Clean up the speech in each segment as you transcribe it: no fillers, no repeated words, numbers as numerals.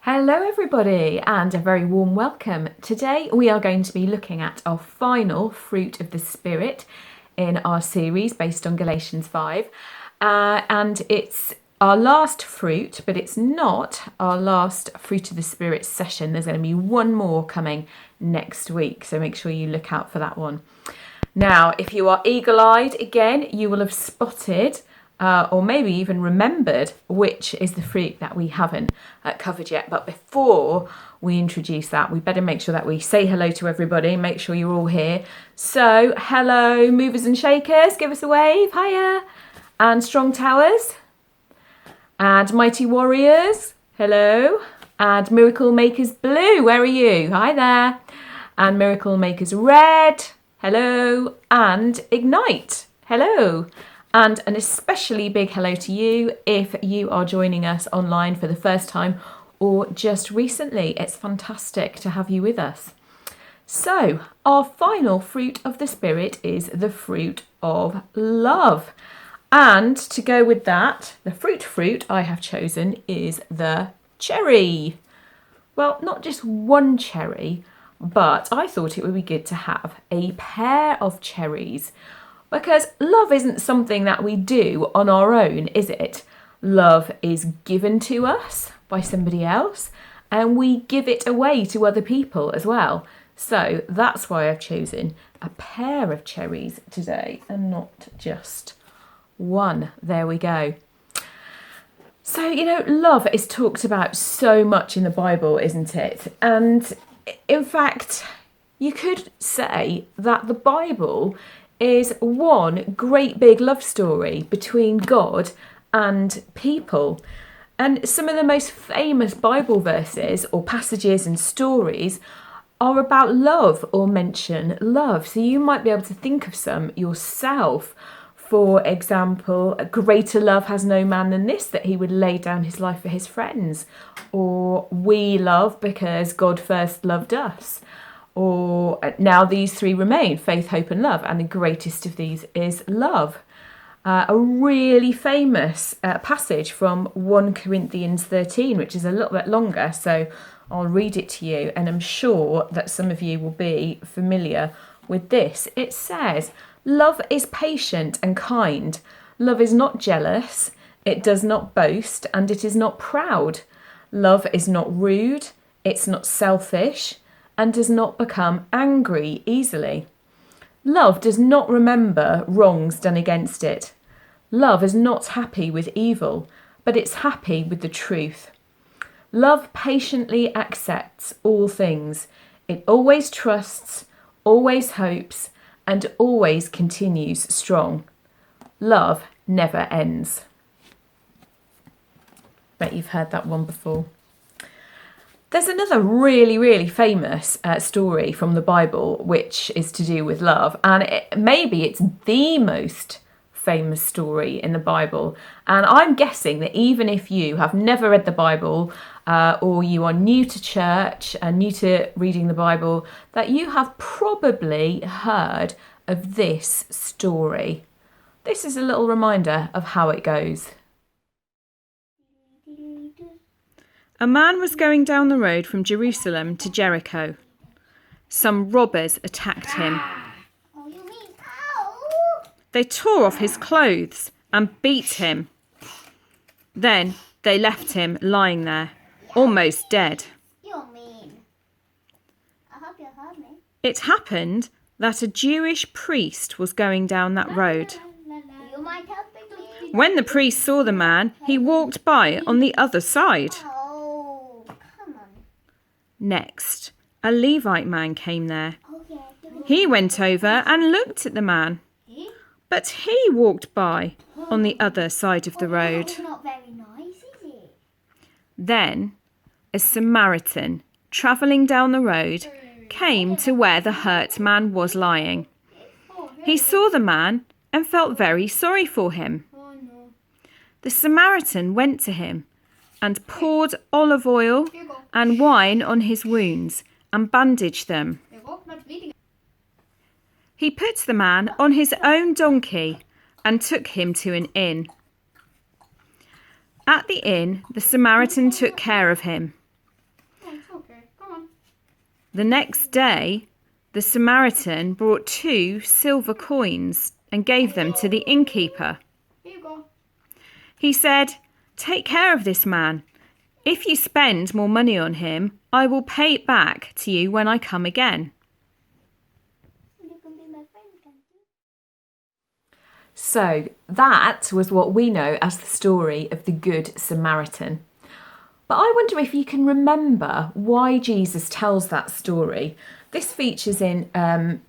Hello everybody and a very warm welcome. Today we are going to be looking at our final fruit of the Spirit in our series based on Galatians 5 and it's our last fruit, but it's not our last fruit of the Spirit session. There's going to be one more coming next week, so make sure you look out for that one. Now, if you are eagle-eyed again, you will have spotted or maybe even remembered which is the fruit that we haven't covered yet. But before we introduce that, we better make sure that we say hello to everybody, make sure you're all here. So, hello, movers and shakers, give us a wave, hiya. And strong towers. And mighty warriors, hello. And miracle makers blue, where are you? Hi there. And miracle makers red, hello. And ignite, hello. And an especially big hello to you if you are joining us online for the first time or just recently. It's fantastic to have you with us. So, our final fruit of the Spirit is the fruit of love. And to go with that, the fruit I have chosen is the cherry. Well, not just one cherry, but I thought it would be good to have a pair of cherries. Because love isn't something that we do on our own, is it? Love is given to us by somebody else and we give it away to other people as well. So that's why I've chosen a pair of cherries today and not just one. There we go. So, love is talked about so much in the Bible, isn't it? And in fact, you could say that the Bible is one great big love story between God and people. And some of the most famous Bible verses or passages and stories are about love or mention love. So you might be able to think of some yourself. For example, greater love has no man than this, that he would lay down his life for his friends. Or we love because God first loved us. Or now these three remain, faith, hope and love, and the greatest of these is love. A really famous passage from 1 Corinthians 13, which is a little bit longer, so I'll read it to you, and I'm sure that some of you will be familiar with this. It says, "Love is patient and kind. Love is not jealous. It does not boast, and it is not proud. Love is not rude. It's not selfish, and does not become angry easily. Love does not remember wrongs done against it. Love is not happy with evil, but it's happy with the truth. Love patiently accepts all things. It always trusts, always hopes, and always continues strong. Love never ends." Bet you've heard that one before. There's another really famous story from the Bible which is to do with love, and maybe it's the most famous story in the Bible. And I'm guessing that even if you have never read the Bible or you are new to church and new to reading the Bible, that you have probably heard of this story. This is a little reminder of how it goes. A man was going down the road from Jerusalem to Jericho. Some robbers attacked him. They tore off his clothes and beat him. Then they left him lying there, almost dead. It happened that a Jewish priest was going down that road. When the priest saw the man, he walked by on the other side. Next, a Levite man came there. He went over and looked at the man, but he walked by on the other side of the road. Then, a Samaritan travelling down the road came to where the hurt man was lying. He saw the man and felt very sorry for him. The Samaritan went to him and poured olive oil and wine on his wounds and bandaged them. He put the man on his own donkey and took him to an inn. At the inn, the Samaritan took care of him. The next day, the Samaritan brought 2 silver coins and gave them to the innkeeper. Here you go. He said, "Take care of this man. If you spend more money on him, I will pay it back to you when I come again." You can be my friend, can't you? So that was what we know as the story of the Good Samaritan. But I wonder if you can remember why Jesus tells that story. This features in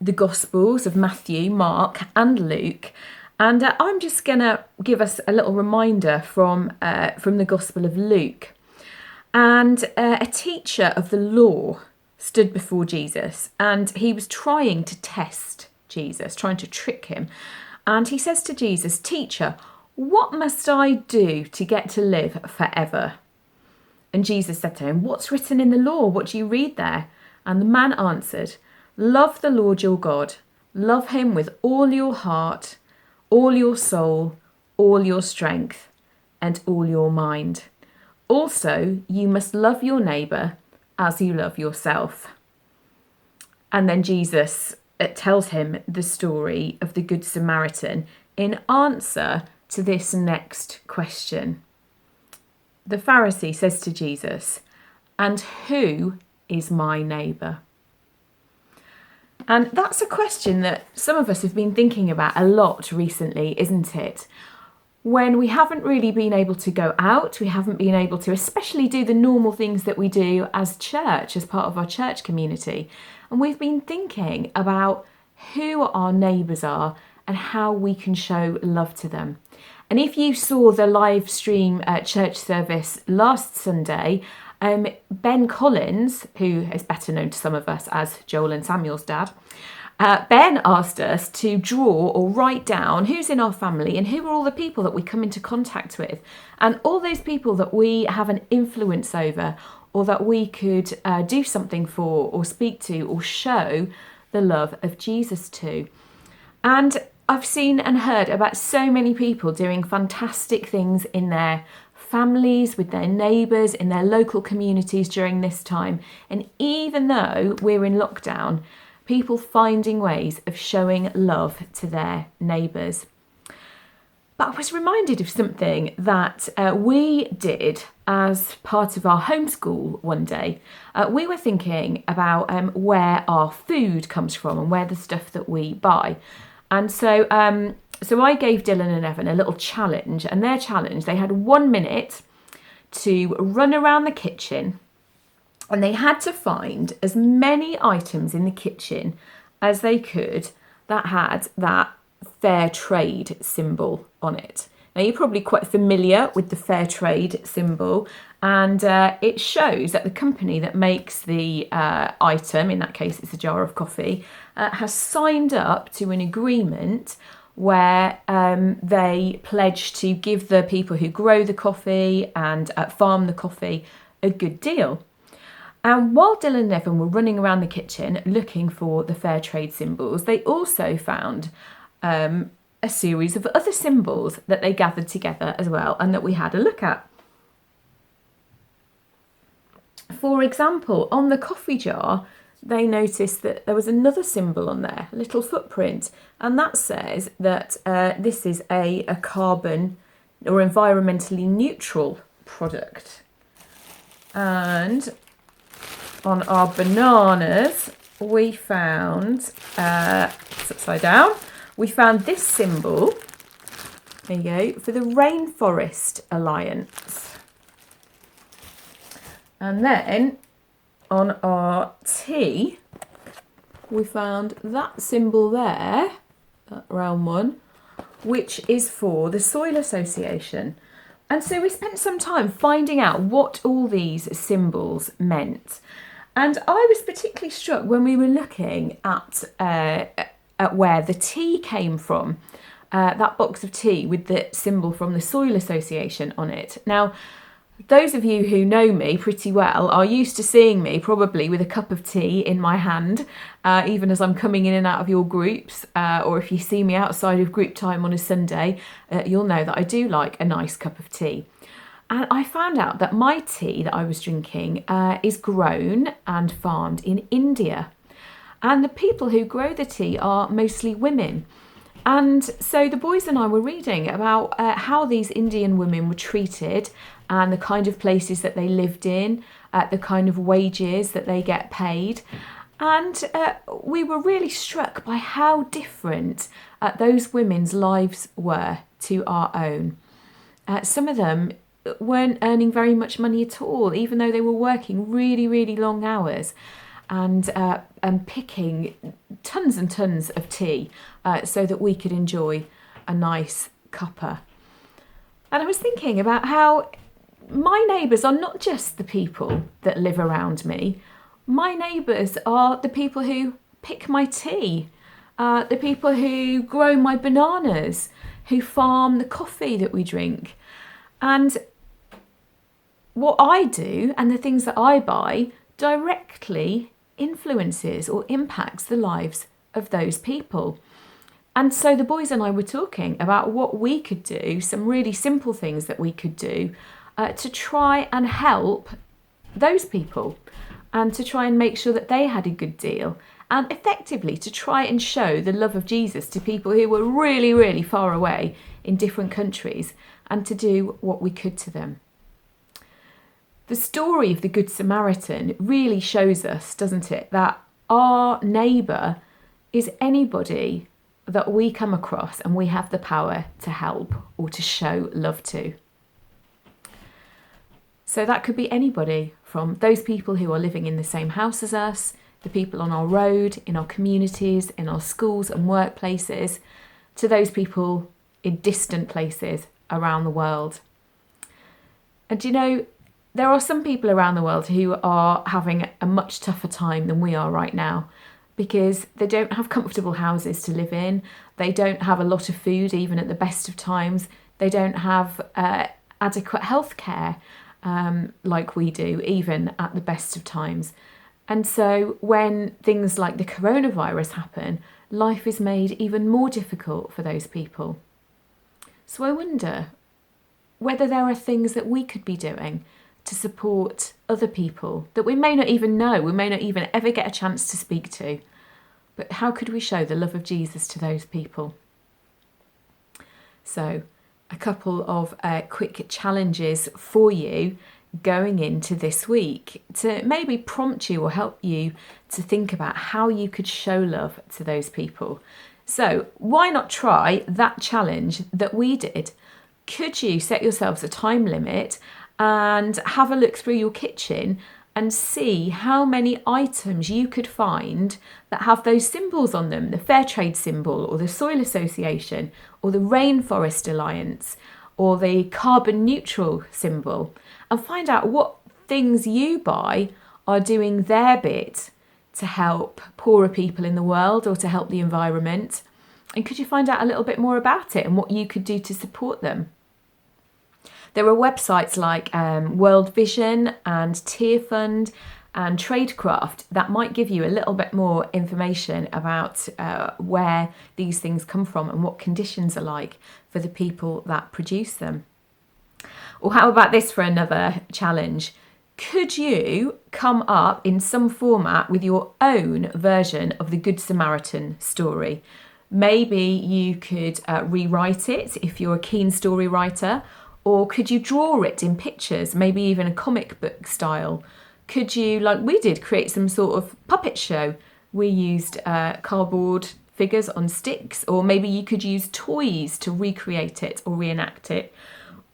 the Gospels of Matthew, Mark and Luke. And I'm just going to give us a little reminder from the Gospel of Luke. And a teacher of the law stood before Jesus, and he was trying to test Jesus, trying to trick him. And he says to Jesus, "Teacher, what must I do to get to live forever?" And Jesus said to him, "What's written in the law? What do you read there?" And the man answered, "Love the Lord your God. Love him with all your heart, all your soul, all your strength, and all your mind. Also, you must love your neighbour as you love yourself." And then Jesus tells him the story of the Good Samaritan in answer to this next question. The Pharisee says to Jesus, "And who is my neighbour?" And that's a question that some of us have been thinking about a lot recently, isn't it? When we haven't really been able to go out, we haven't been able to especially do the normal things that we do as church, as part of our church community. And we've been thinking about who our neighbours are and how we can show love to them. And if you saw the live stream church service last Sunday, Ben Collins, who is better known to some of us as Joel and Samuel's dad, Ben asked us to draw or write down who's in our family and who are all the people that we come into contact with, and all those people that we have an influence over or that we could do something for or speak to or show the love of Jesus to. And I've seen and heard about so many people doing fantastic things in their families, with their neighbours, in their local communities during this time. And even though we're in lockdown, people finding ways of showing love to their neighbours. But I was reminded of something that we did as part of our homeschool one day. We were thinking about where our food comes from and where the stuff that we buy. And so I gave Dylan and Evan a little challenge, and their challenge, they had 1 minute to run around the kitchen, and they had to find as many items in the kitchen as they could that had that fair trade symbol on it. Now, you're probably quite familiar with the fair trade symbol, and it shows that the company that makes the item, in that case it's a jar of coffee, has signed up to an agreement where they pledge to give the people who grow the coffee and farm the coffee a good deal. And while Dylan and Evan were running around the kitchen looking for the fair trade symbols, they also found a series of other symbols that they gathered together as well and that we had a look at. For example, on the coffee jar, they noticed that there was another symbol on there, a little footprint, and that says that this is a carbon or environmentally neutral product. And on our bananas, we found, it's upside down, we found this symbol, there you go, for the Rainforest Alliance. And then on our tea, we found that symbol there, that round one, which is for the Soil Association. And so we spent some time finding out what all these symbols meant. And I was particularly struck when we were looking at where the tea came from, that box of tea with the symbol from the Soil Association on it. Now, those of you who know me pretty well are used to seeing me probably with a cup of tea in my hand, even as I'm coming in and out of your groups, or if you see me outside of group time on a Sunday, you'll know that I do like a nice cup of tea. And I found out that my tea that I was drinking is grown and farmed in India. And the people who grow the tea are mostly women. And so the boys and I were reading about how these Indian women were treated and the kind of places that they lived in, the kind of wages that they get paid. And we were really struck by how different those women's lives were to our own. Some of them weren't earning very much money at all, even though they were working really, really long hours and picking tons and tons of tea so that we could enjoy a nice cuppa. And I was thinking about how my neighbours are not just the people that live around me. My neighbours are the people who pick my tea, the people who grow my bananas, who farm the coffee that we drink. And what I do and the things that I buy directly influences or impacts the lives of those people. And so the boys and I were talking about what we could do, some really simple things that we could do to try and help those people and to try and make sure that they had a good deal and effectively to try and show the love of Jesus to people who were really, really far away in different countries and to do what we could to them. The story of the Good Samaritan really shows us, doesn't it, that our neighbour is anybody that we come across and we have the power to help or to show love to. So that could be anybody from those people who are living in the same house as us, the people on our road, in our communities, in our schools and workplaces, to those people in distant places around the world. And you know, there are some people around the world who are having a much tougher time than we are right now because they don't have comfortable houses to live in. They don't have a lot of food, even at the best of times. They don't have adequate health care like we do, even at the best of times. And so when things like the coronavirus happen, life is made even more difficult for those people. So I wonder whether there are things that we could be doing to support other people that we may not even know, we may not even ever get a chance to speak to. But how could we show the love of Jesus to those people? So, a couple of quick challenges for you going into this week to maybe prompt you or help you to think about how you could show love to those people. So, why not try that challenge that we did? Could you set yourselves a time limit and have a look through your kitchen and see how many items you could find that have those symbols on them, the Fair Trade symbol or the Soil Association or the Rainforest Alliance or the carbon neutral symbol, and find out what things you buy are doing their bit to help poorer people in the world or to help the environment. And could you find out a little bit more about it and what you could do to support them? There are websites like World Vision and Tier Fund and Tradecraft that might give you a little bit more information about where these things come from and what conditions are like for the people that produce them. Or how about this for another challenge? Could you come up in some format with your own version of the Good Samaritan story? Maybe you could rewrite it if you're a keen story writer. Or could you draw it in pictures, maybe even a comic book style? Could you, like we did, create some sort of puppet show? We used cardboard figures on sticks, or maybe you could use toys to recreate it or reenact it.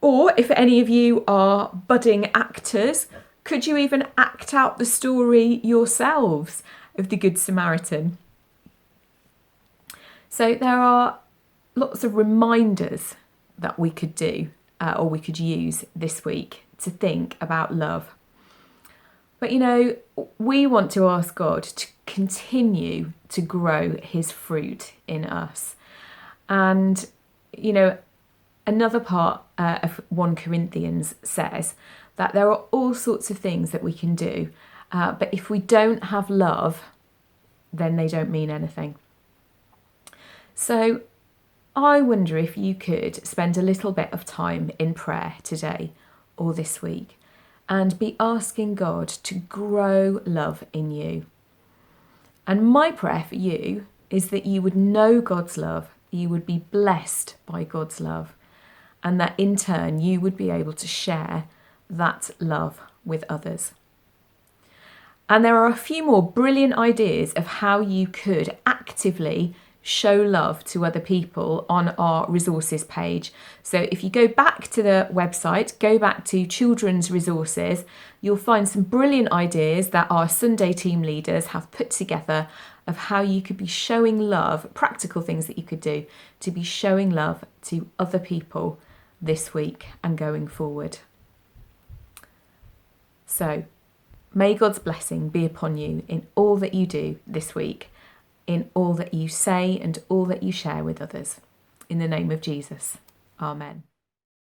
Or if any of you are budding actors, could you even act out the story yourselves of the Good Samaritan? So there are lots of reminders that we could do or we could use this week to think about love. But you know, we want to ask God to continue to grow his fruit in us. And you know, another part of 1 Corinthians says that there are all sorts of things that we can do, but if we don't have love, then they don't mean anything. So I wonder if you could spend a little bit of time in prayer today, or this week, and be asking God to grow love in you. And my prayer for you is that you would know God's love, you would be blessed by God's love, and that in turn you would be able to share that love with others. And there are a few more brilliant ideas of how you could actively show love to other people on our resources page. So if you go back to the website, go back to children's resources, you'll find some brilliant ideas that our Sunday team leaders have put together of how you could be showing love, practical things that you could do to be showing love to other people this week and going forward. So may God's blessing be upon you in all that you do this week, in all that you say and all that you share with others. In the name of Jesus, amen.